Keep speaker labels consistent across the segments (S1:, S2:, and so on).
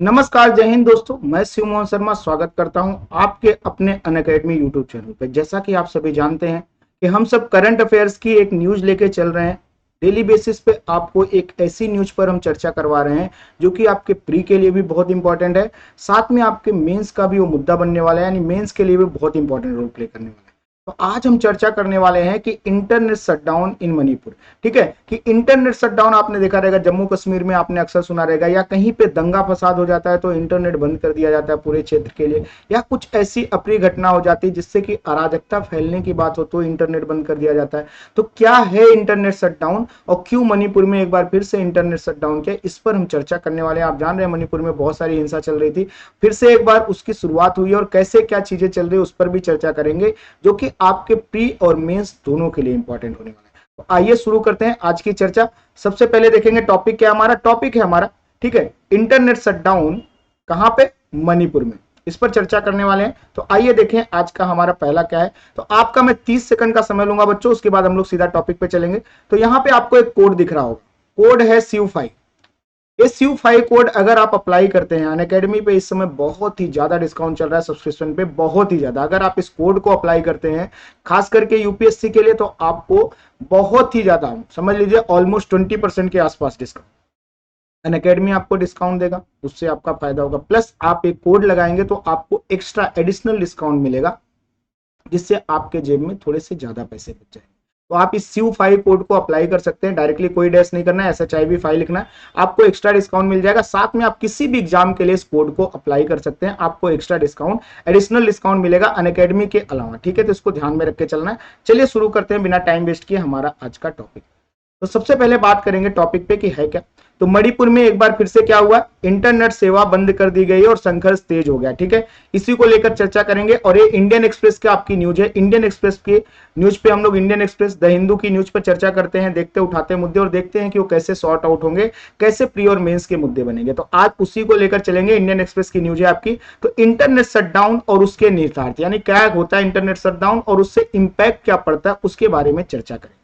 S1: नमस्कार, जय हिंद दोस्तों। मैं शिव मोहन शर्मा स्वागत करता हूं आपके अपने अनअकैडमी यूट्यूब चैनल पर। जैसा कि आप सभी जानते हैं कि हम सब करंट अफेयर्स की एक न्यूज लेके चल रहे हैं। डेली बेसिस पे आपको एक ऐसी न्यूज पर हम चर्चा करवा रहे हैं जो कि आपके प्री के लिए भी बहुत इंपॉर्टेंट है, साथ में आपके मेंस का भी वो मुद्दा बनने वाला है, यानी मेंस के लिए भी बहुत इंपॉर्टेंट रोल प्ले करने वाला है। तो आज हम चर्चा करने वाले हैं कि इंटरनेट शटडाउन इन मणिपुर। ठीक है, कि इंटरनेट शटडाउन आपने देखा रहेगा, जम्मू कश्मीर में आपने अक्सर सुना रहेगा, या कहीं पे दंगा फसाद हो जाता है तो इंटरनेट बंद कर दिया जाता है पूरे क्षेत्र के लिए, या कुछ ऐसी अप्रिय घटना हो जाती है जिससे कि अराजकता फैलने की बात हो तो इंटरनेट बंद कर दिया जाता है। तो क्या है इंटरनेट शटडाउन और क्यों मणिपुर में एक बार फिर से इंटरनेट शटडाउन किया, इस पर हम चर्चा करने वाले हैं। आप जान रहे हैं मणिपुर में बहुत सारी हिंसा चल रही थी, फिर से एक बार उसकी शुरुआत हुई और कैसे क्या चीजें चल रही है उस पर भी चर्चा करेंगे, जो कि आपके प्री और मेंस दोनों के लिए इंपॉर्टेंट होने वाला है। तो आइए शुरू करते हैं आज की चर्चा। सबसे पहले देखेंगे टॉपिक क्या हमारा। टॉपिक है हमारा, ठीक है, इंटरनेट शटडाउन कहां पे, मणिपुर में। इस पर चर्चा करने वाले हैं। तो आइए देखें आज का हमारा पहला क्या है। तो आपका मैं 30 सेकंड का समय लूंगा बच्चों, उसके बाद हम लोग सीधा टॉपिक पे चलेंगे। तो यहां पे आपको एक कोड दिख रहा होगा, कोड है SU5। SU5 कोड अगर आप अप्लाई करते हैं अनअकैडमी पे, इस समय बहुत ही ज्यादा डिस्काउंट चल रहा है सब्सक्रिप्शन पे, बहुत ही ज्यादा। अगर आप इस कोड को अप्लाई करते हैं खास करके यूपीएससी के लिए, तो आपको बहुत ही ज्यादा, समझ लीजिए ऑलमोस्ट 20% के आसपास डिस्काउंट अनअकैडमी आपको डिस्काउंट देगा, उससे आपका फायदा होगा। प्लस आप एक कोड लगाएंगे तो आपको एक्स्ट्रा एडिशनल डिस्काउंट मिलेगा, जिससे आपके जेब में थोड़े से ज्यादा पैसे बच जाएंगे। तो आप इस SU5 कोड को अप्लाई कर सकते हैं, डायरेक्टली कोई डैश नहीं करना है, SHIV5 लिखना है, आपको एक्स्ट्रा डिस्काउंट मिल जाएगा। साथ में आप किसी भी एग्जाम के लिए इस कोड को अप्लाई कर सकते हैं, आपको एक्स्ट्रा डिस्काउंट, एडिशनल डिस्काउंट मिलेगा अनअकैडमी के अलावा। ठीक है, तो इसको ध्यान में रख के चलना है। चलिए शुरू करते हैं बिना टाइम वेस्ट किए हमारा आज का टॉपिक। तो सबसे पहले बात करेंगे टॉपिक पे कि है क्या। तो मणिपुर में एक बार फिर से क्या हुआ, इंटरनेट सेवा बंद कर दी गई और संघर्ष तेज हो गया। ठीक है, इसी को लेकर चर्चा करेंगे। और ये इंडियन एक्सप्रेस की आपकी न्यूज है, इंडियन एक्सप्रेस की न्यूज पे हम लोग, इंडियन एक्सप्रेस द हिंदू की न्यूज पर चर्चा करते हैं, देखते उठाते हैं मुद्दे और देखते हैं कि वो कैसे सॉर्ट आउट होंगे, कैसे प्री और मेंस के मुद्दे बनेंगे। तो आज उसी को लेकर चलेंगे। इंडियन एक्सप्रेस की न्यूज है आपकी। तो इंटरनेट शटडाउन और उसके निहितार्थ, यानी क्या होता है इंटरनेट शटडाउन और उससे इंपैक्ट क्या पड़ता है, उसके बारे में चर्चा करेंगे।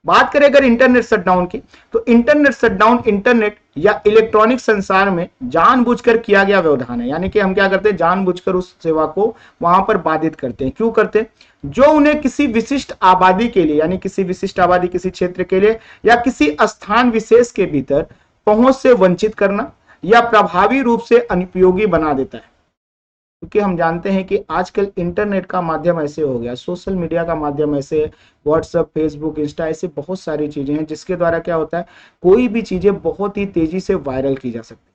S1: बात करें अगर इंटरनेट शटडाउन की, तो इंटरनेट शटडाउन इंटरनेट या इलेक्ट्रॉनिक संसार में जानबूझकर किया गया व्यवधान है। यानी कि हम क्या करते हैं, जानबूझकर उस सेवा को वहां पर बाधित करते हैं। क्यों करते हैं, जो उन्हें किसी विशिष्ट आबादी के लिए, यानी किसी विशिष्ट आबादी, किसी क्षेत्र के लिए या किसी स्थान विशेष के भीतर पहुंच से वंचित करना या प्रभावी रूप से अनुपयोगी बना देता है। क्योंकि हम जानते हैं कि आजकल इंटरनेट का माध्यम ऐसे हो गया, सोशल मीडिया का माध्यम ऐसे, व्हाट्सएप, फेसबुक, इंस्टा, ऐसे बहुत सारी चीजें हैं जिसके द्वारा क्या होता है, कोई भी चीजें बहुत ही तेजी से वायरल की जा सकती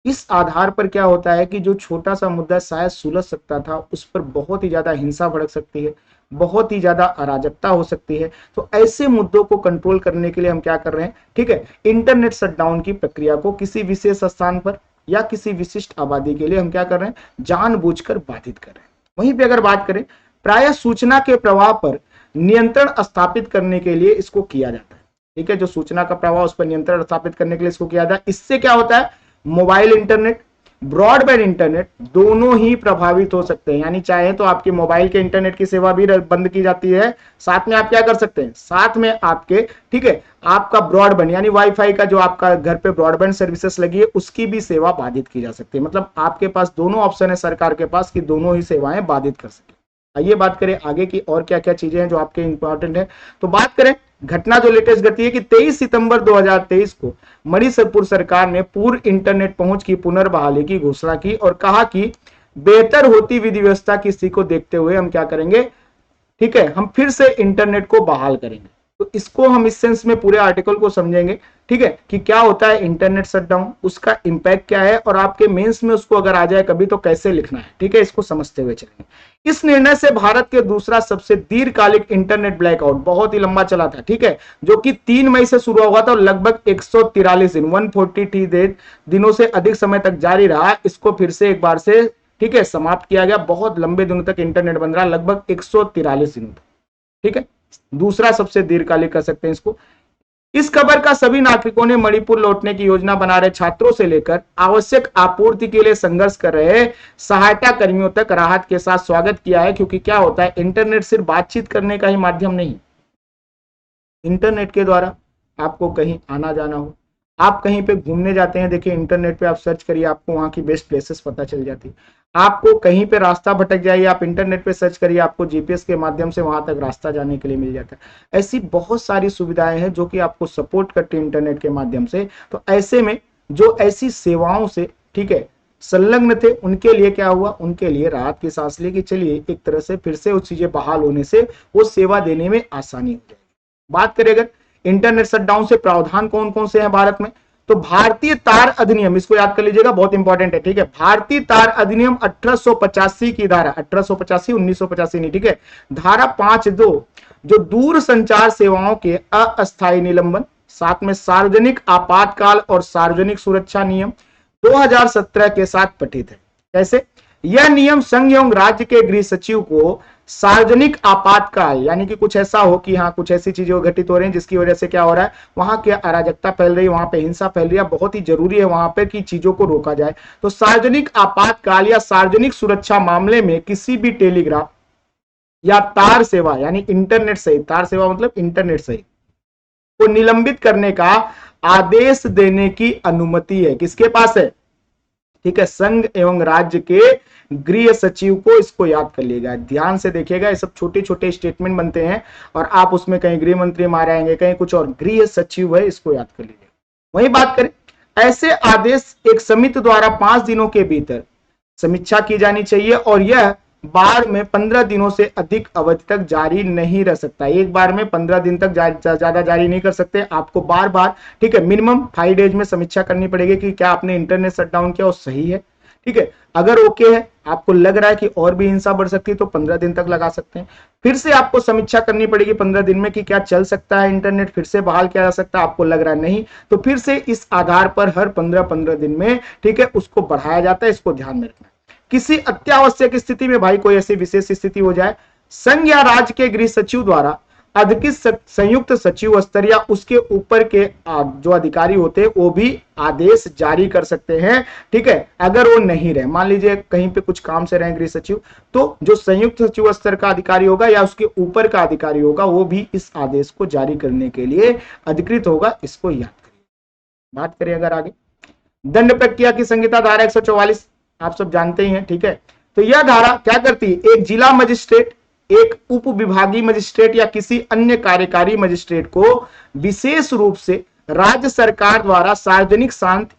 S1: है। इस आधार पर क्या होता है कि जो छोटा सा मुद्दा शायद सुलझ सकता था, उस पर बहुत ही ज्यादा हिंसा भड़क सकती है, बहुत ही ज्यादा अराजकता हो सकती है। तो ऐसे मुद्दों को कंट्रोल करने के लिए हम क्या कर रहे हैं, ठीक है, इंटरनेट शटडाउन की प्रक्रिया को किसी विशेष स्थान पर या किसी विशिष्ट आबादी के लिए हम क्या कर रहे हैं, जानबूझकर बाधित कर रहे हैं। वहीं पे अगर बात करें, प्राय सूचना के प्रवाह पर नियंत्रण स्थापित करने के लिए इसको किया जाता है। ठीक है, जो सूचना का प्रवाह उस पर नियंत्रण स्थापित करने के लिए इसको किया जाता है। इससे क्या होता है, मोबाइल इंटरनेट, ब्रॉडबैंड इंटरनेट दोनों ही प्रभावित हो सकते हैं। यानी चाहे तो आपके मोबाइल के इंटरनेट की सेवा भी बंद की जाती है, साथ में आप क्या कर सकते हैं, साथ में आपके, ठीक है, आपका ब्रॉडबैंड यानी वाईफाई का जो आपका घर पे ब्रॉडबैंड सर्विसेज लगी है उसकी भी सेवा बाधित की जा सकती है। मतलब आपके पास दोनों ऑप्शन है सरकार के पास कि दोनों ही सेवाएं बाधित कर सके। आइए बात करें आगे की और क्या क्या चीजें हैं जो आपके इंपॉर्टेंट है। तो बात करें घटना, जो लेटेस्ट घटी है कि 23 सितंबर 2023 को मणिपुर सरकार ने पूर्ण इंटरनेट पहुंच की पुनर्बहाली की घोषणा की और कहा कि बेहतर होती विधि व्यवस्था की स्थिति को देखते हुए हम क्या करेंगे, ठीक है, हम फिर से इंटरनेट को बहाल करेंगे। तो इसको हम इस सेंस में पूरे आर्टिकल को समझेंगे, ठीक है, कि क्या होता है इंटरनेट शटडाउन, उसका इंपैक्ट क्या है, और आपके मेंस में उसको अगर आ जाए कभी तो कैसे लिखना है। ठीक है, इसको समझते हुए चलेंगे। इस निर्णय से भारत के दूसरा सबसे दीर्घकालिक इंटरनेट ब्लैकआउट, बहुत ही लंबा चला था, ठीक है, जो कि 3 मई से शुरू हुआ था और लगभग 143 दिन 143 दिनों से अधिक समय तक जारी रहा, इसको फिर से एक बार से, ठीक है, समाप्त किया गया। बहुत लंबे दिनों तक इंटरनेट बंद रहा, लगभग 143 दिनों तक। ठीक है, दूसरा सबसे दीर्घकालिक कर सकते हैं इसको। इस खबर का सभी नागरिकों ने मणिपुर लौटने की योजना बना रहे छात्रों से लेकर आवश्यक आपूर्ति के लिए संघर्ष कर रहे सहायता कर्मियों तक राहत के साथ स्वागत किया है। क्योंकि क्या होता है, इंटरनेट सिर्फ बातचीत करने का ही माध्यम नहीं, इंटरनेट के द्वारा आपको कहीं आना जाना हो, आप कहीं पे घूमने जाते हैं, देखिए इंटरनेट पे आप सर्च करिए, आपको वहां की बेस्ट प्लेसेस पता चल जाती है। आपको कहीं पे रास्ता भटक जाइए, आप इंटरनेट पे सर्च करिए, आपको जीपीएस के माध्यम से वहां तक रास्ता जाने के लिए मिल जाता है। ऐसी बहुत सारी सुविधाएं हैं जो कि आपको सपोर्ट करती है इंटरनेट के माध्यम से। तो ऐसे में जो ऐसी सेवाओं से, ठीक है, संलग्न थे, उनके लिए क्या हुआ, उनके लिए राहत की सांस ली कि चलिए एक तरह से फिर से वो चीजें बहाल होने से वो सेवा देने में आसानी हो जाएगी। बात करें अगर इंटरनेट शटडाउन से प्रावधान कौन कौन से हैं भारत में, तो भारतीय तार अधिनियम, इसको याद कर लीजिएगा, बहुत इंपॉर्टेंट है, ठीक है। भारतीय तार अधिनियम 1885 की धारा, 1885, 1985 नहीं, ठीक है, धारा 5(2) जो दूर संचार सेवाओं के अस्थायी निलंबन, साथ में सार्वजनिक आपातकाल और सार्वजनिक सुरक्षा नियम 2017 के साथ पठित है। कैसे? यह नियम संघ एवं राज्य के गृह सचिव को सार्वजनिक आपातकाल, यानी कि कुछ ऐसा हो कि हाँ कुछ ऐसी चीजें घटित हो रही हैं जिसकी वजह से क्या हो रहा है, वहां की अराजकता फैल रही है, वहां पे हिंसा फैल रही है, बहुत ही जरूरी है वहां पे कि चीजों को रोका जाए। तो सार्वजनिक आपातकाल या सार्वजनिक सुरक्षा मामले में किसी भी टेलीग्राफ या तार सेवा, यानी इंटरनेट सहित, तार सेवा मतलब इंटरनेट सहित, को निलंबित करने का आदेश देने की अनुमति है, किसके पास है, ठीक है, संघ एवं राज्य के गृह सचिव को। इसको याद कर लीजिएगा, ध्यान से देखिएगा, ये सब छोटे छोटे स्टेटमेंट बनते हैं और आप उसमें कहीं गृह मंत्री मारे आएंगे, कहीं कुछ और, गृह सचिव है, इसको याद कर लीजिए। वही बात करें, ऐसे आदेश एक समिति द्वारा 5 दिनों के भीतर समीक्षा की जानी चाहिए और यह बार में 15 दिनों से अधिक अवधि तक जारी नहीं रह सकता। एक बार में 15 दिन तक ज्यादा जारी नहीं कर सकते, आपको बार बार, ठीक है, मिनिमम 5 डेज में समीक्षा करनी पड़ेगी कि क्या आपने इंटरनेट शटडाउन किया वो सही है, ठीक है। अगर ओके है, आपको लग रहा है कि और भी हिंसा बढ़ सकती है, तो 15 दिन तक लगा सकते हैं। फिर से आपको समीक्षा करनी पड़ेगी 15 दिन में कि क्या चल सकता है इंटरनेट, फिर से बहाल किया जा सकता है, आपको लग रहा है नहीं, तो फिर से इस आधार पर हर 15-15 दिन में, ठीक है, उसको बढ़ाया जाता है। इसको ध्यान में रखना। किसी अत्यावश्यक स्थिति में, भाई कोई ऐसी विशेष स्थिति हो जाए, संघ या राज्य के गृह सचिव द्वारा अधिकृत संयुक्त सचिव स्तर या उसके ऊपर के जो अधिकारी होते हैं वो भी आदेश जारी कर सकते हैं, ठीक है। अगर वो नहीं रहे, मान लीजिए कहीं पे कुछ काम से रहे गृह सचिव, तो जो संयुक्त सचिव स्तर का अधिकारी होगा या उसके ऊपर का अधिकारी होगा वो भी इस आदेश को जारी करने के लिए अधिकृत होगा। इसको याद करिए। बात करें अगर आगे, दंड प्रक्रिया की संहिता धारा 144 आप सब जानते ही हैं, ठीक है। तो यह धारा क्या करती है, एक जिला मजिस्ट्रेट, एक उप विभागीय मजिस्ट्रेट या किसी अन्य कार्यकारी मजिस्ट्रेट को विशेष रूप से राज्य सरकार द्वारा सार्वजनिक शांति,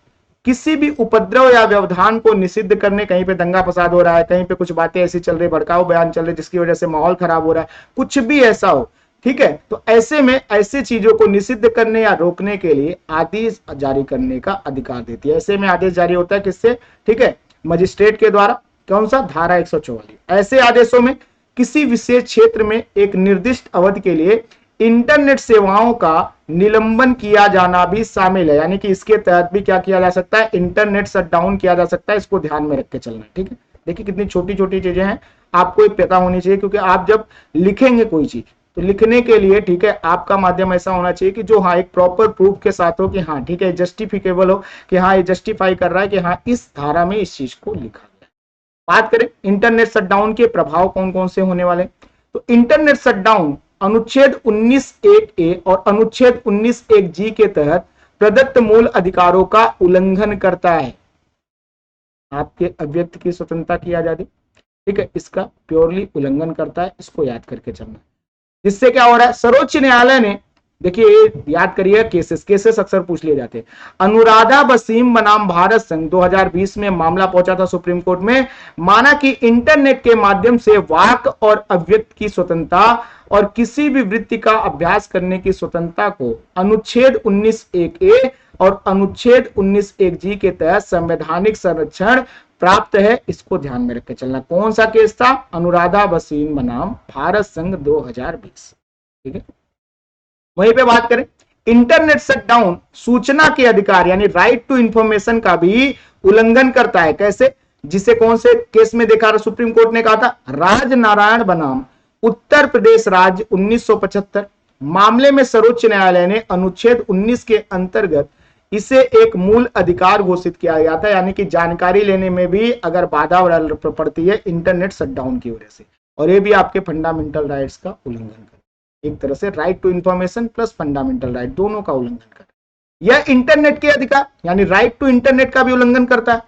S1: किसी भी उपद्रव या व्यवधान को निषिद्ध करने, कहीं पे दंगा फसाद हो रहा है, कहीं पे कुछ बातें ऐसी चल रही, भड़काऊ बयान चल रहे जिसकी वजह से माहौल खराब हो रहा है, कुछ भी ऐसा हो, ठीक है, तो ऐसे में ऐसी चीजों को निषिद्ध करने या रोकने के लिए आदेश जारी करने का अधिकार देती है। ऐसे में आदेश जारी होता है किससे, ठीक है, मजिस्ट्रेट के द्वारा। कौन सा, धारा 144। ऐसे आदेशों में किसी विशेष क्षेत्र में एक निर्दिष्ट अवधि के लिए इंटरनेट सेवाओं का निलंबन किया जाना भी शामिल है, यानी कि इसके तहत भी क्या किया जा सकता है, इंटरनेट शटडाउन किया जा सकता है। इसको ध्यान में रख के चलना है, ठीक है। देखिए कितनी छोटी छोटी चीजें हैं, आपको एक पता होनी चाहिए, क्योंकि आप जब लिखेंगे कोई चीज तो लिखने के लिए, ठीक है, आपका माध्यम ऐसा होना चाहिए कि जो हाँ एक प्रॉपर प्रूफ के साथ हो कि हाँ ठीक है, जस्टिफिकेबल हो कि हाँ ये जस्टिफाई कर रहा है कि हाँ इस धारा में इस चीज को लिखा गया। बात करें इंटरनेट शटडाउन के प्रभाव कौन कौन से होने वाले, तो इंटरनेट शटडाउन अनुच्छेद 19(1)(a) और अनुच्छेद 19(1)(g) के तहत प्रदत्त मूल अधिकारों का उल्लंघन करता है। आपके अभिव्यक्ति की स्वतंत्रता की आजादी, ठीक है, इसका प्योरली उल्लंघन करता है। इसको याद करके चलना। जिससे क्या हो रहा है, सर्वोच्च न्यायालय ने, देखिए याद करिए, केसेस अक्सर पूछ लिए जाते हैं। अनुराधा वसीम बनाम भारत संघ 2020 में मामला पहुंचा था सुप्रीम कोर्ट में। माना कि इंटरनेट के माध्यम से वाक और अभिव्यक्ति की स्वतंत्रता और किसी भी वृत्ति का अभ्यास करने की स्वतंत्रता को अनुच्छेद 19(1)(a) और अनुच्छेद 19(1)(g) के तहत संवैधानिक संरक्षण प्राप्त है। इसको ध्यान में रख के चलना। कौन सा केस था, अनुराधा वसीम बनाम भारत संघ 2020, ठीक है। वहीं पे बात करें, इंटरनेट शटडाउन सूचना के अधिकार यानी राइट टू इंफॉर्मेशन का भी उल्लंघन करता है। कैसे, जिसे कौन से केस में देखा, सुप्रीम कोर्ट ने कहा था, राजनारायण बनाम उत्तर प्रदेश राज्य 1975 मामले में सर्वोच्च न्यायालय ने अनुच्छेद 19 के अंतर्गत इसे एक मूल अधिकार घोषित किया गया था, यानी कि जानकारी लेने में भी अगर बाधा पड़ती है इंटरनेट शटडाउन की वजह से, और ये भी आपके फंडामेंटल राइट्स का उल्लंघन कर, एक तरह से right to information plus fundamental right दोनों का उल्लंघन कर। यह इंटरनेट के अधिकार यानी राइट टू इंटरनेट का भी उल्लंघन करता है,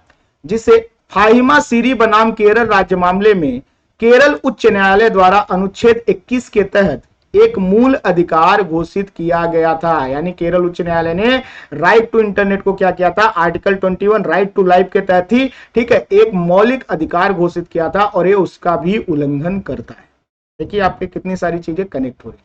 S1: जिसे फाहिमा सिरी बनाम केरल राज्य मामले में केरल उच्च न्यायालय द्वारा अनुच्छेद 21 के तहत एक मूल अधिकार घोषित किया गया था। यानी केरल उच्च न्यायालय ने राइट टू इंटरनेट को क्या किया था, आर्टिकल 21 राइट टू लाइफ के तहत ही, ठीक है, एक मौलिक अधिकार घोषित किया था और ये उसका भी उल्लंघन करता है। देखिए आपके कितनी सारी चीजें कनेक्ट हो रही।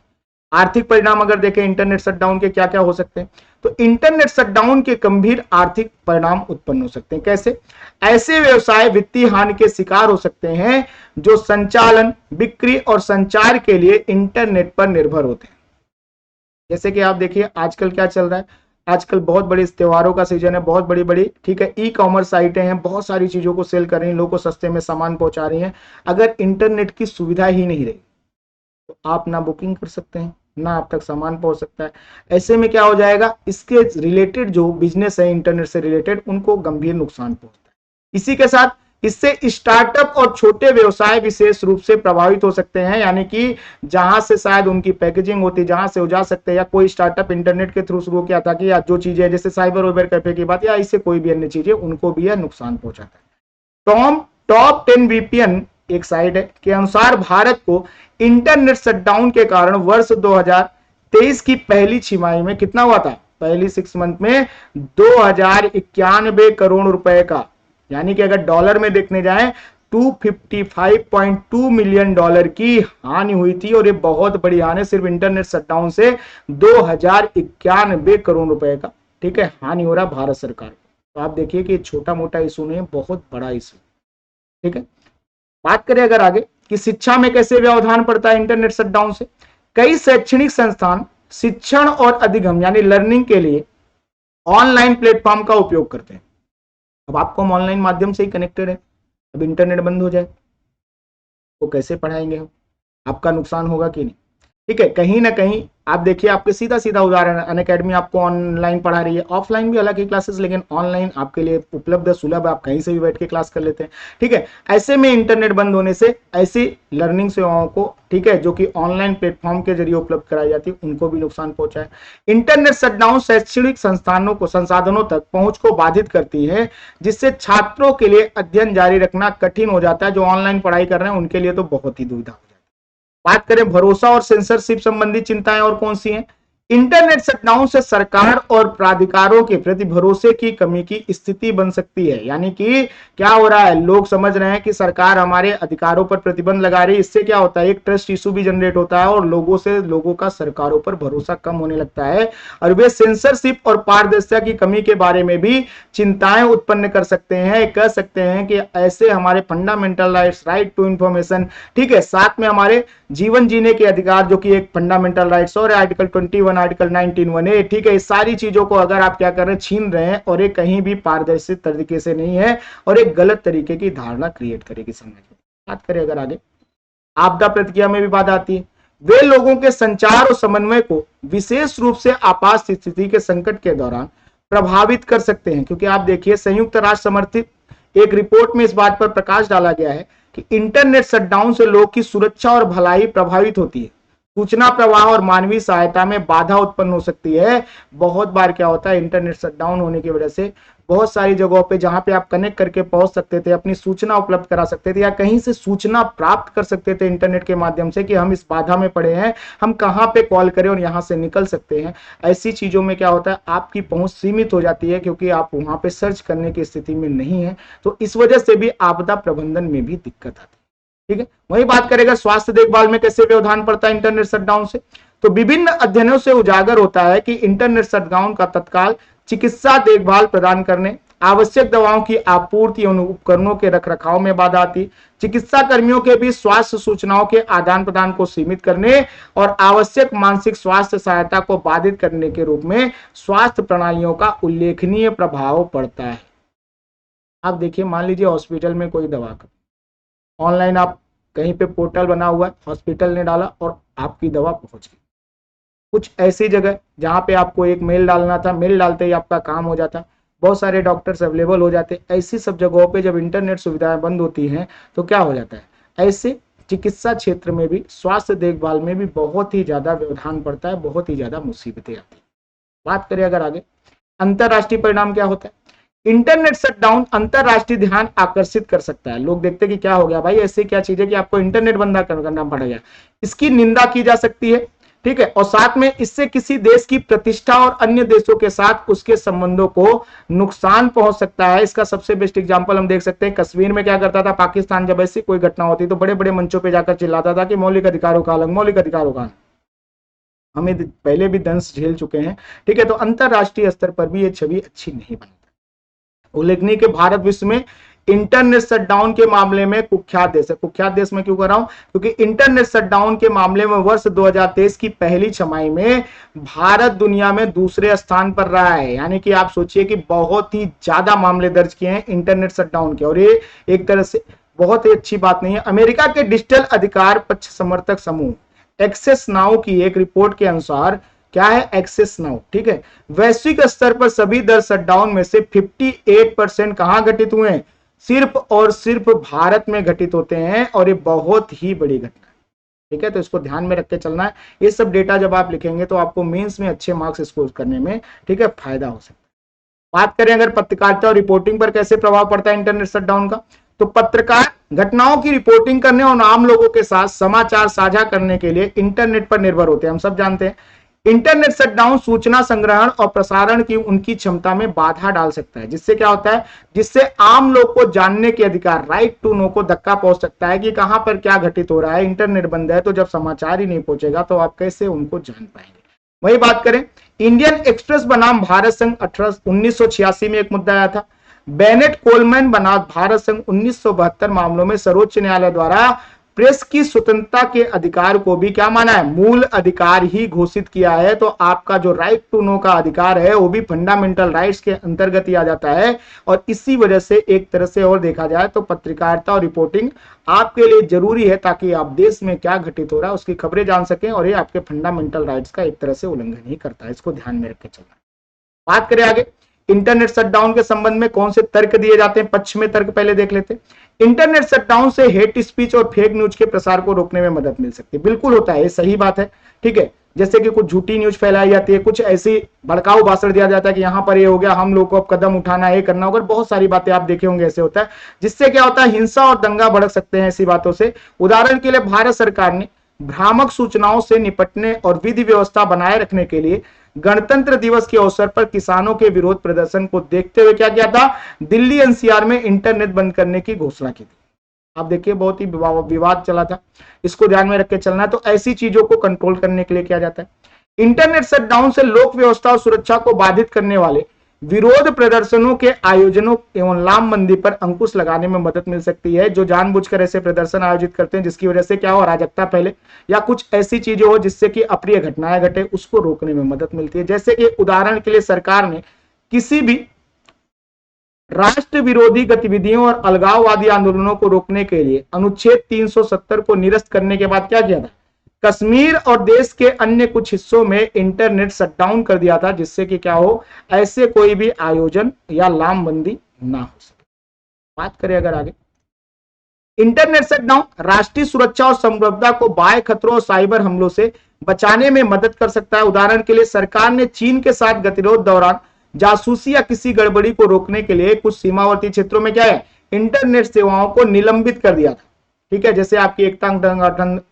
S1: आर्थिक परिणाम अगर देखें इंटरनेट शटडाउन के क्या क्या हो सकते हैं, तो इंटरनेट शटडाउन के गंभीर आर्थिक परिणाम उत्पन्न हो सकते हैं। कैसे? ऐसे व्यवसाय वित्तीय हानि के शिकार हो सकते हैं जो संचालन, बिक्री और संचार के लिए इंटरनेट पर निर्भर होते हैं। जैसे कि आप देखिए आजकल क्या चल रहा है, आजकल बहुत बड़े त्योहारों का सीजन है, बहुत बड़ी बड़ी, ठीक है, ई कॉमर्स साइटें हैं, बहुत सारी चीजों को सेल कर रही हैं, लोगों को सस्ते में सामान पहुंचा रही हैं। अगर इंटरनेट की सुविधा ही नहीं रही तो आप ना बुकिंग कर सकते हैं, ना आप तक सामान पहुंच सकता है। ऐसे में क्या हो जाएगा, इसके रिलेटेड जो बिजनेस है इंटरनेट से रिलेटेड, उनको गंभीर नुकसान पहुंचता है। इसी के साथ इससे स्टार्टअप और छोटे व्यवसाय विशेष रूप से प्रभावित हो सकते हैं। यानी कि जहां से शायद उनकी पैकेजिंग होती, जहां से हो जा सकते हैं, या कोई स्टार्टअप इंटरनेट के थ्रू शुरू किया था कि या जो चीजें जैसे साइबर वैबर कैफे की बात, या इससे कोई भी अन्य चीजें, उनको भी यह नुकसान पहुंचाता है। टॉप 10 वीपीएन एक साइट है के अनुसार भारत को इंटरनेट शटडाउन के कारण वर्ष 2023 की पहली छमाही में कितना हुआ था, पहली 6 मंथ में 2091 करोड़ रुपए का, यानी कि अगर डॉलर में देखने जाएं 255.2 मिलियन डॉलर की हानि हुई थी। और ये बहुत बड़ी हानि, सिर्फ इंटरनेट शटडाउन से 2091 करोड़ रुपए का, ठीक है, हानि हो रहा भारत सरकार को। तो आप देखिए कि छोटा मोटा इशू नहीं, बहुत बड़ा इशू, ठीक है। बात करें अगर आगे कि शिक्षा में कैसे व्यवधान पड़ता है इंटरनेट शटडाउन से, कई शैक्षणिक संस्थान शिक्षण और अधिगम यानी लर्निंग के लिए ऑनलाइन प्लेटफॉर्म का उपयोग करते हैं। अब आपको हम ऑनलाइन माध्यम से ही कनेक्टेड है, अब इंटरनेट बंद हो जाए तो कैसे पढ़ाएंगे हम, आपका नुकसान होगा कि नहीं, ठीक है। कहीं ना कहीं आप देखिए, आपके सीधा सीधा उदाहरण, अनअकैडमी आपको ऑनलाइन पढ़ा रही है, ऑफलाइन भी अलग ही क्लासेस, लेकिन ऑनलाइन आपके लिए उपलब्ध है, सुलभ है, आप कहीं से भी बैठ के क्लास कर लेते हैं, ठीक है। ऐसे में इंटरनेट बंद होने से ऐसी लर्निंग सेवाओं को, ठीक है, जो कि ऑनलाइन प्लेटफॉर्म के जरिए उपलब्ध कराई जाती है, उनको भी नुकसान पहुंचा है। इंटरनेट शटडाउन शैक्षणिक संस्थानों को, संसाधनों तक पहुंच को बाधित करती है, जिससे छात्रों के लिए अध्ययन जारी रखना कठिन हो जाता है। जो ऑनलाइन पढ़ाई कर रहे हैं उनके लिए तो बहुत ही दुविधा। बात करें भरोसा और सेंसरशिप संबंधी चिंताएं और कौन सी हैं, इंटरनेट शटडाउन से सरकार और प्राधिकारों के प्रति भरोसे की कमी की स्थिति बन सकती है। यानी कि क्या हो रहा है, लोग समझ रहे हैं कि सरकार हमारे अधिकारों पर प्रतिबंध लगा रही है, इससे क्या होता है, एक ट्रस्ट इशू भी जनरेट होता है और लोगों का सरकारों पर भरोसा कम होने लगता है, और वे सेंसरशिप और पारदर्शिता की कमी के बारे में भी चिंताएं उत्पन्न कर सकते हैं। कह सकते हैं कि ऐसे हमारे fundamental rights, right to information, ठीक है, साथ में हमारे जीवन जीने के अधिकार जो कि एक फंडामेंटल राइट्स और आर्टिकल 21, आर्टिकल 19(1)(a), ठीक है, इस सारी चीजों को अगर आप क्या कर रहे हैं, छीन रहे हैं, और ये कहीं भी पारदर्शी तरीके से नहीं है और एक गलत तरीके की धारणा क्रिएट करेगी समाज में। बात करें अगर आगे, आपदा प्रतिक्रिया में भी बाधा आती है। वे लोगों के संचार और समन्वय को विशेष रूप से आपात स्थिति के संकट के दौरान प्रभावित कर सकते हैं, क्योंकि आप देखिए संयुक्त राष्ट्र समर्थित एक रिपोर्ट में इस बात पर प्रकाश डाला गया है कि इंटरनेट शटडाउन से लोग की सुरक्षा और भलाई प्रभावित होती है, सूचना प्रवाह और मानवीय सहायता में बाधा उत्पन्न हो सकती है। बहुत बार क्या होता है, इंटरनेट शटडाउन होने की वजह से बहुत सारी जगहों पे जहां पे आप कनेक्ट करके पहुंच सकते थे, अपनी सूचना उपलब्ध करा सकते थे, या कहीं से सूचना प्राप्त कर सकते थे इंटरनेट के माध्यम से कि हम इस बाधा में पड़े हैं, हम कहां पे कॉल करें और यहां से निकल सकते हैं। ऐसी चीजों में क्या होता है, आपकी पहुंच सीमित हो जाती है, क्योंकि आप वहां पे सर्च करने की स्थिति में नहीं है। तो इस वजह से भी आपदा प्रबंधन में भी दिक्कत आती है, ठीक है। वही बात करेगा स्वास्थ्य देखभाल में कैसे व्यवधान पड़ता है इंटरनेट शटडाउन से, तो विभिन्न अध्ययनों से उजागर होता है कि इंटरनेट शटडाउन का तत्काल चिकित्सा देखभाल प्रदान करने, आवश्यक दवाओं की आपूर्ति और उपकरणों के रखरखाव में बाधा आती, चिकित्सा कर्मियों के बीच स्वास्थ्य सूचनाओं के आदान प्रदान को सीमित करने और आवश्यक मानसिक स्वास्थ्य सहायता को बाधित करने के रूप में स्वास्थ्य प्रणालियों का उल्लेखनीय प्रभाव पड़ता है। आप देखिए, मान लीजिए हॉस्पिटल में कोई दवा का ऑनलाइन आप कहीं पे पोर्टल बना हुआ है, हॉस्पिटल ने डाला और आपकी दवा पहुंच गई। कुछ ऐसी जगह जहां पे आपको एक मेल डालना था, मेल डालते ही आपका काम हो जाता, बहुत सारे डॉक्टर्स अवेलेबल हो जाते। ऐसी सब जगहों पे जब इंटरनेट सुविधाएं बंद होती हैं तो क्या हो जाता है, ऐसे चिकित्सा क्षेत्र में भी, स्वास्थ्य देखभाल में भी बहुत ही ज्यादा व्यवधान पड़ता है, बहुत ही ज्यादा मुसीबतें आती है। बात करें अगर आगे अंतरराष्ट्रीय परिणाम क्या होता है? इंटरनेट शटडाउन अंतरराष्ट्रीय ध्यान आकर्षित कर सकता है। लोग देखते हैं कि क्या हो गया भाई, ऐसी क्या चीज है कि आपको इंटरनेट बंद करना पड़ेगा। इसकी निंदा की जा सकती है, ठीक है, और साथ में इससे किसी देश की प्रतिष्ठा और अन्य देशों के साथ उसके संबंधों को नुकसान पहुंच सकता है। इसका सबसे बेस्ट एग्जांपल हम देख सकते हैं, कश्मीर में क्या करता था पाकिस्तान, जब ऐसी कोई घटना होती तो बड़े बड़े मंचों पे जाकर चिल्लाता था कि मौलिक अधिकारों का अलग, मौलिक अधिकारों का। हमें पहले भी दंश झेल चुके हैं, ठीक है। तो अंतरराष्ट्रीय स्तर पर भी ये छवि अच्छी नहीं बनती। उल्लेखनीय कि भारत विश्व में इंटरनेट शटडाउन के मामले में कुख्यात देश है। कुख्यात देश में क्यों कर रहा हूं? क्योंकि इंटरनेट शटडाउन के मामले में वर्ष 2023 की पहली छमाही में भारत दुनिया में दूसरे स्थान पर रहा है। यानी कि आप सोचिए कि बहुत ही ज्यादा मामले दर्ज किए हैं इंटरनेट शटडाउन के, और ये एक तरह से बहुत ही अच्छी बात नहीं है। अमेरिका के डिजिटल अधिकार पक्ष समर्थक समूह एक्सेस नाउ की एक रिपोर्ट के अनुसार, क्या है एक्सेस नाउ, ठीक है, वैश्विक स्तर पर सभी दर शटडाउन में से 58% कहां घटित हुए हैं? सिर्फ और सिर्फ भारत में घटित होते हैं, और ये बहुत ही बड़ी घटना है, ठीक है। तो इसको ध्यान में रख के चलना है। ये सब डेटा जब आप लिखेंगे तो आपको मेंस में अच्छे मार्क्स स्कोर करने में, ठीक है, फायदा हो सकता है। बात करें अगर पत्रकारिता और रिपोर्टिंग पर कैसे प्रभाव पड़ता है इंटरनेट शटडाउन का, तो पत्रकार घटनाओं की रिपोर्टिंग करने और आम लोगों के साथ समाचार साझा करने के लिए इंटरनेट पर निर्भर होते हैं। हम सब जानते हैं इंटरनेट शटडाउन सूचना संग्रहण और प्रसारण की उनकी क्षमता में बाधा डाल सकता है, जिससे क्या होता है, जिससे आम लोग को जानने के अधिकार, राइट टू नो को धक्का पहुंच सकता है कि कहां पर क्या घटित हो रहा है। इंटरनेट बंद है तो जब समाचार ही नहीं पहुंचेगा तो आप कैसे उनको जान पाएंगे। वही बात करें, इंडियन एक्सप्रेस बनाम भारत संघ 1986 में एक मुद्दा आया था। बेनेट कोलमैन बना भारत संघ 1972 मामलों में सर्वोच्च न्यायालय द्वारा प्रेस की स्वतंत्रता के अधिकार को भी क्या माना है? मूल अधिकार ही घोषित किया है। तो आपका जो राइट टू नो का अधिकार है वो भी फंडामेंटल राइट्स के अंतर्गत ही आ जाता है। और इसी वजह से एक तरह से और देखा जाए तो पत्रकारिता और रिपोर्टिंग आपके लिए जरूरी है, ताकि आप देश में क्या घटित हो रहा है उसकी खबरें जान सकें, और ये आपके फंडामेंटल राइट्स का एक तरह से उल्लंघन ही करता है। इसको ध्यान में रख के चलना। बात करें आगे इंटरनेट शटडाउन के संबंध में कौन से तर्क दिए जाते हैं, पक्ष में तर्क पहले देख लेते हैं। इंटरनेट शटडाउन से हेट स्पीच और फेक न्यूज के प्रसार को रोकने में मदद मिल सकती है। बिल्कुल होता है, ये सही बात है, ठीक है। जैसे कि कुछ झूठी न्यूज फैलाई जाती है, कुछ ऐसी भड़काऊ भाषण दिया जाता है कि यहां पर ये हो गया, हम लोग को अब कदम उठाना है, ये करना होगा, बहुत सारी बातें आप देखे होंगे ऐसे होता है, जिससे क्या होता है हिंसा और दंगा भड़क सकते हैं ऐसी बातों से। उदाहरण के लिए भारत सरकार ने भ्रामक सूचनाओं से निपटने और विधि व्यवस्था बनाए रखने के लिए गणतंत्र दिवस के अवसर पर किसानों के विरोध प्रदर्शन को देखते हुए क्या किया था, दिल्ली एनसीआर में इंटरनेट बंद करने की घोषणा की थी। आप देखिए बहुत ही विवाद चला था, इसको ध्यान में रख के चलना है। तो ऐसी चीजों को कंट्रोल करने के लिए किया जाता है। इंटरनेट शटडाउन से लोक व्यवस्था और सुरक्षा को बाधित करने वाले विरोध प्रदर्शनों के आयोजनों एवं लामबंदी पर अंकुश लगाने में मदद मिल सकती है। जो जानबूझकर ऐसे प्रदर्शन आयोजित करते हैं जिसकी वजह से क्या हो, अराजकता फैले या कुछ ऐसी चीजें हो जिससे कि अप्रिय घटनाएं घटे, उसको रोकने में मदद मिलती है। जैसे कि उदाहरण के लिए सरकार ने किसी भी राष्ट्र विरोधी गतिविधियों और अलगाववादी आंदोलनों को रोकने के लिए अनुच्छेद 370 को निरस्त करने के बाद क्या किया था, कश्मीर और देश के अन्य कुछ हिस्सों में इंटरनेट शटडाउन कर दिया था, जिससे कि क्या हो, ऐसे कोई भी आयोजन या लामबंदी ना हो सके। बात करें अगर आगे, इंटरनेट शटडाउन राष्ट्रीय सुरक्षा और संप्रभुता को बाह्य खतरों और साइबर हमलों से बचाने में मदद कर सकता है। उदाहरण के लिए सरकार ने चीन के साथ गतिरोध दौरान जासूसी या किसी गड़बड़ी को रोकने के लिए कुछ सीमावर्ती क्षेत्रों में क्या है, इंटरनेट सेवाओं को निलंबित कर दिया था, ठीक है। जैसे आपकी एकता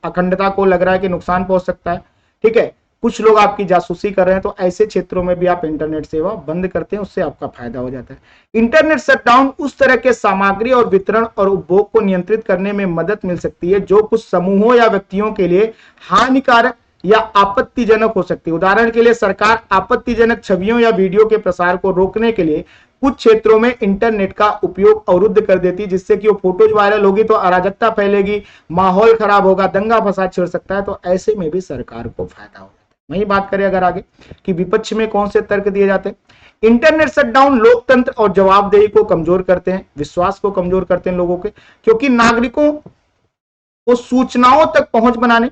S1: अखंडता को लग रहा है कि नुकसान पहुंच सकता है, ठीक है, कुछ लोग आपकी जासूसी कर रहे हैं, तो ऐसे क्षेत्रों में भी आप इंटरनेट सेवा बंद करते हैं, उससे आपका फायदा हो जाता है। इंटरनेट शटडाउन उस तरह के सामग्री और वितरण और उपभोग को नियंत्रित करने में मदद मिल सकती है जो कुछ समूहों या व्यक्तियों के लिए हानिकारक या आपत्तिजनक हो सकती है। उदाहरण के लिए सरकार आपत्तिजनक छवियों या वीडियो के प्रसार को रोकने के लिए कुछ क्षेत्रों में इंटरनेट का उपयोग अवरुद्ध कर देती है, जिससे कि वो फोटोज वायरल होगी तो अराजकता फैलेगी, माहौल खराब होगा, दंगा फसाद छिड़ सकता है, तो ऐसे में भी सरकार को फायदा होगा। वही बात करें अगर आगे कि विपक्ष में कौन से तर्क दिए जाते हैं, इंटरनेट शटडाउन लोकतंत्र और जवाबदेही को कमजोर करते हैं, विश्वास को कमजोर करते हैं लोगों के, क्योंकि नागरिकों को सूचनाओं तक पहुंच बनाने,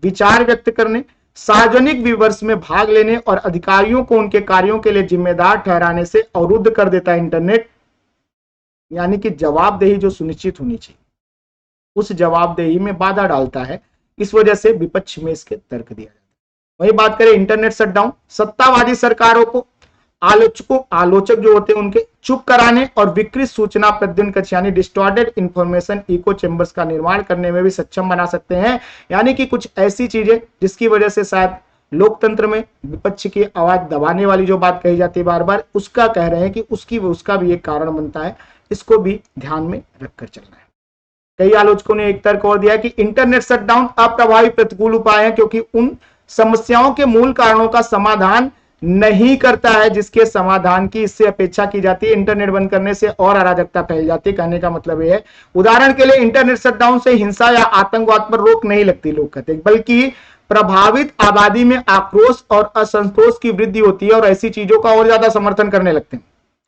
S1: विचार व्यक्त करने, सार्वजनिक विमर्श में भाग लेने और अधिकारियों को उनके कार्यों के लिए जिम्मेदार ठहराने से अवरुद्ध कर देता है इंटरनेट। यानी कि जवाबदेही जो सुनिश्चित होनी चाहिए उस जवाबदेही में बाधा डालता है। इस वजह से विपक्ष में इसके तर्क दिया जाता है। वही बात करें इंटरनेट शटडाउन सत्तावादी सरकारों को आलोचक जो होते हैं उनके चुप कराने और विकृत सूचना प्रद्युन्कक्ष यानी डिस्टॉर्टेड इंफॉर्मेशन इको चेंबर्स का निर्माण करने में भी सक्षम बना सकते हैं। यानी कि कुछ ऐसी चीजें जिसकी वजह से शायद लोकतंत्र में विपक्ष की आवाज दबाने वाली जो बात कही जाती है बार बार, उसका कह रहे हैं कि उसका भी एक कारण बनता है। इसको भी ध्यान में रखकर चलना है। कई आलोचकों ने एक तर्क और दिया कि इंटरनेट शटडाउन अप्रभावी प्रतिकूल उपाय है, क्योंकि उन समस्याओं के मूल कारणों का समाधान नहीं करता है जिसके समाधान की इससे अपेक्षा की जाती है। इंटरनेट बंद करने से और अराजकता फैल जाती है। कहने का मतलब यह है, उदाहरण के लिए इंटरनेट शटडाउन से हिंसा या आतंकवाद पर रोक नहीं लगती, लोग कहते हैं, बल्कि प्रभावित आबादी में आक्रोश और असंतोष की वृद्धि होती है और ऐसी चीजों का और ज्यादा समर्थन करने लगते हैं।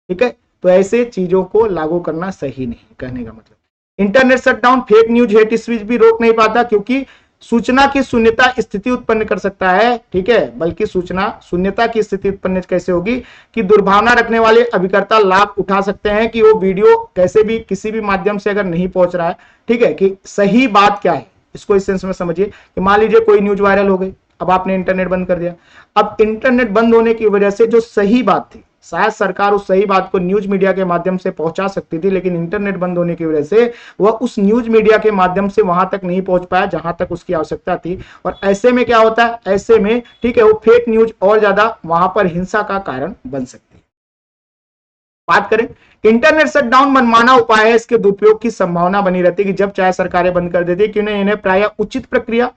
S1: ठीक है, तो ऐसे चीजों को लागू करना सही नहीं। कहने का मतलब internet shutdown fake news, hate speech भी रोक नहीं पाता, क्योंकि सूचना की शून्यता स्थिति उत्पन्न कर सकता है। ठीक है, बल्कि सूचना शून्यता की स्थिति उत्पन्न कैसे होगी कि दुर्भावना रखने वाले अभिकर्ता लाभ उठा सकते हैं कि वो वीडियो कैसे भी किसी भी माध्यम से अगर नहीं पहुंच रहा है, ठीक है, कि सही बात क्या है, इसको इस सेंस में समझिए कि मान लीजिए कोई न्यूज वायरल हो गई, अब आपने इंटरनेट बंद कर दिया। अब इंटरनेट बंद होने की वजह से जो सही बात थी, शायद सरकार उस सही बात को न्यूज मीडिया के माध्यम से पहुंचा सकती थी, लेकिन इंटरनेट बंद होने की वजह से वह उस न्यूज मीडिया के माध्यम से वहां तक नहीं पहुंच पाया जहां तक उसकी आवश्यकता थी। और ऐसे में क्या होता है, ऐसे में ठीक है, वो फेक न्यूज और ज्यादा वहां पर हिंसा का कारण बन सकती है। बात करें इंटरनेट शटडाउन मनमाना उपाय है, इसके दुरुपयोग की संभावना बनी रहती है कि जब चाहे सरकारें बंद कर देती है, क्योंकि इन्हें प्रायः उचित प्रक्रिया,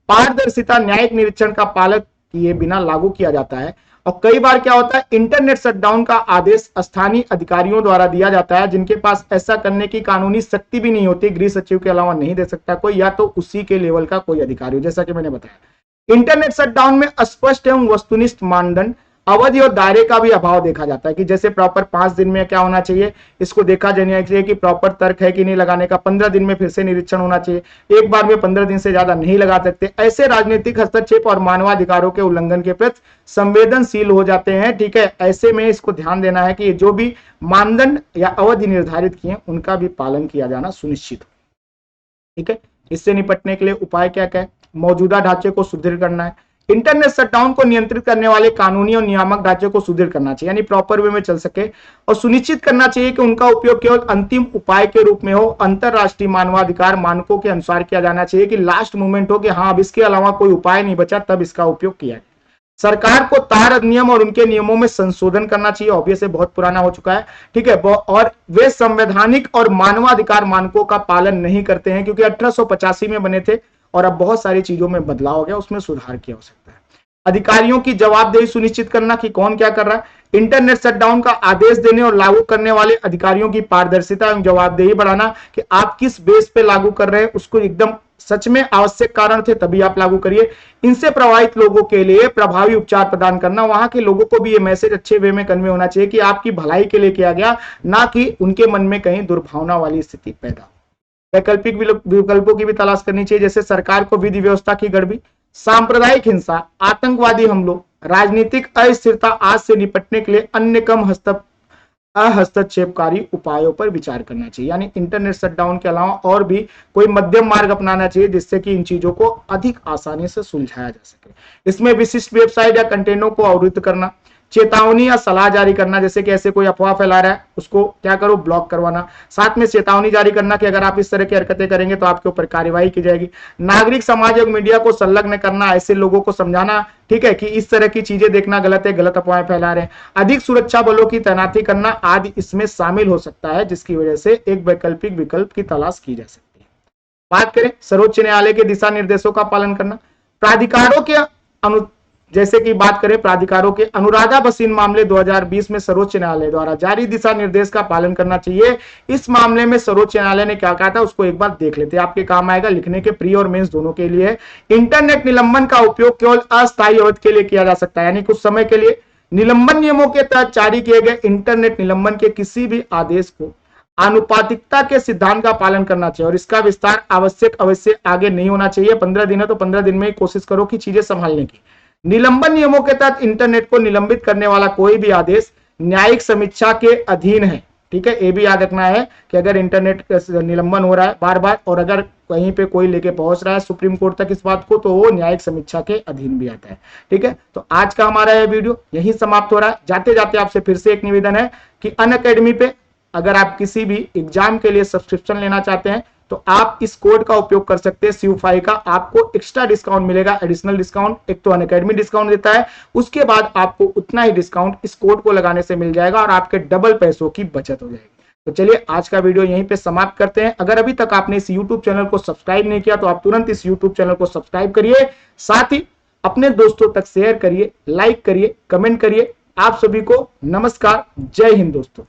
S1: पारदर्शिता, न्यायिक निरीक्षण का पालन किए बिना लागू किया जाता है। और कई बार क्या होता है, इंटरनेट शटडाउन का आदेश स्थानीय अधिकारियों द्वारा दिया जाता है, जिनके पास ऐसा करने की कानूनी शक्ति भी नहीं होती। गृह सचिव के अलावा नहीं दे सकता कोई, या तो उसी के लेवल का कोई अधिकारी हो, जैसा कि मैंने बताया। इंटरनेट शटडाउन में स्पष्ट एवं वस्तुनिष्ठ मानदंड, अवधि और दायरे का भी अभाव देखा जाता है कि जैसे प्रॉपर 5 दिन में क्या होना चाहिए, इसको देखा जाना चाहिए कि प्रॉपर तर्क है कि नहीं लगाने का, 15 दिन में फिर से निरीक्षण होना चाहिए, एक बार में 15 दिन से ज्यादा नहीं लगा सकते। ऐसे राजनीतिक हस्तक्षेप और मानवाधिकारों के उल्लंघन के प्रति संवेदनशील हो जाते हैं। ठीक है, ऐसे में इसको ध्यान देना है कि जो भी मानदंड या अवधि निर्धारित किए उनका भी पालन किया जाना सुनिश्चित हो। ठीक है, इससे निपटने के लिए उपाय क्या क्या है, मौजूदा ढांचे को सुदृढ़ करना है, इंटरनेट शटडाउन को नियंत्रित करने वाले कानूनी और नियामक ढांचे को सुदृढ़ करना चाहिए, यानी प्रॉपर वे में चल सके, और सुनिश्चित करना चाहिए कि उनका उपयोग केवल अंतिम उपाय के रूप में हो, अंतरराष्ट्रीय मानवाधिकार मानकों के अनुसार किया जाना चाहिए कि लास्ट मोमेंट हो कि हाँ अब इसके अलावा कोई उपाय नहीं बचा, तब इसका उपयोग किया जाए। सरकार को तार अधिनियम और उनके नियमों में संशोधन करना चाहिए, ऑब्वियसली बहुत पुराना हो चुका है। ठीक है, और वे संवैधानिक और मानवाधिकार मानकों का पालन नहीं करते हैं, क्योंकि 1885 में बने थे और अब बहुत सारी चीजों में बदलाव हो गया, उसमें सुधार किया हो सकता है। अधिकारियों की जवाबदेही सुनिश्चित करना कि कौन क्या कर रहा है, इंटरनेट शटडाउन का आदेश देने और लागू करने वाले अधिकारियों की पारदर्शिता एवं जवाबदेही बढ़ाना कि आप किस बेस पे लागू कर रहे हैं, उसको एकदम सच में आवश्यक कारण थे तभी आप लागू करिए। इनसे प्रभावित लोगों के लिए प्रभावी उपचार प्रदान करना, वहां के लोगों को भी ये मैसेज अच्छे वे में कन्वे होना चाहिए कि आपकी भलाई के लिए किया गया, ना कि उनके मन में कहीं दुर्भावना वाली स्थिति पैदा हो। वैकल्पिक विकल्पों की भी तलाश करनी चाहिए, जैसे सरकार को विधि व्यवस्था की गड़बड़ी, सांप्रदायिक हिंसा, आतंकवादी हमलों, राजनीतिक अस्थिरता आदि से निपटने के लिए अन्य कम हस्तक्षेपकारी उपायों पर विचार करना चाहिए। यानी इंटरनेट शटडाउन के अलावा और भी कोई मध्यम मार्ग अपनाना चाहिए जिससे कि इन चीजों को अधिक आसानी से सुलझाया जा सके। इसमें विशिष्ट वेबसाइट या कंटेनरों को अवरुद्ध करना, चेतावनी या सलाह जारी करना, जैसे कि ऐसे कोई अफवाह फैला रहा है उसको क्या करो, ब्लॉक करवाना। साथ में चेतावनी जारी करना कि अगर आप इस तरह की हरकतें करेंगे तो आपके ऊपर कार्यवाही की जाएगी। नागरिक समाज और मीडिया को संलग्न करना, ऐसे लोगों को समझाना, ठीक है, कि इस तरह की चीजें देखना गलत है, गलत अफवाहें फैला रहे हैं। अधिक सुरक्षा बलों की तैनाती करना आदि इसमें शामिल हो सकता है, जिसकी वजह से एक वैकल्पिक विकल्प की तलाश की जा सकती है। बात करें सर्वोच्च न्यायालय के दिशा निर्देशों का पालन करना, प्राधिकारों के जैसे कि बात करें प्राधिकारों के अनुराधा भसीन मामले 2020 में सर्वोच्च न्यायालय द्वारा जारी दिशा निर्देश का पालन करना चाहिए। इस मामले में सर्वोच्च न्यायालय ने क्या कहा था उसको एक बार देख लेते हैं, आपके काम आएगा, लिखने के प्री और मेंस दोनों के लिए। इंटरनेट निलंबन का उपयोग केवल अस्थायी अवधि के लिए किया जा सकता है, यानी कुछ समय के लिए। निलंबन नियमों के तहत जारी किए गए इंटरनेट निलंबन के किसी भी आदेश को आनुपातिकता के सिद्धांत का पालन करना चाहिए और इसका विस्तार आवश्यक अवश्य आगे नहीं होना चाहिए। 15 दिन है तो 15 दिन में ही कोशिश करो कि चीजें संभालने की। निलंबन नियमों के तहत इंटरनेट को निलंबित करने वाला कोई भी आदेश न्यायिक समीक्षा के अधीन है। ठीक है, ये भी याद रखना है कि अगर इंटरनेट निलंबन हो रहा है बार बार और अगर कहीं पे कोई लेके पहुंच रहा है सुप्रीम कोर्ट तक इस बात को, तो वो न्यायिक समीक्षा के अधीन भी आता है। ठीक है, तो आज का हमारा यह वीडियो यही समाप्त हो रहा है। जाते जाते आपसे फिर से एक निवेदन है कि अनअकैडमी पे अगर आप किसी भी एग्जाम के लिए सब्सक्रिप्शन लेना चाहते हैं तो आप इस कोड का उपयोग कर सकते हैं CU5 का, आपको एक्स्ट्रा डिस्काउंट मिलेगा, एडिशनल डिस्काउंट। एक तो अनअकैडमी डिस्काउंट देता है, उसके बाद आपको उतना ही डिस्काउंट इस कोड को लगाने से मिल जाएगा और आपके डबल पैसों की बचत हो जाएगी। तो चलिए आज का वीडियो यहीं पे समाप्त करते हैं। अगर अभी तक आपने इस YouTube चैनल को सब्सक्राइब नहीं किया तो आप तुरंत इस YouTube चैनल को सब्सक्राइब करिए, साथ ही अपने दोस्तों तक शेयर करिए, लाइक करिए, कमेंट करिए। आप सभी को नमस्कार, जय हिंद दोस्तों।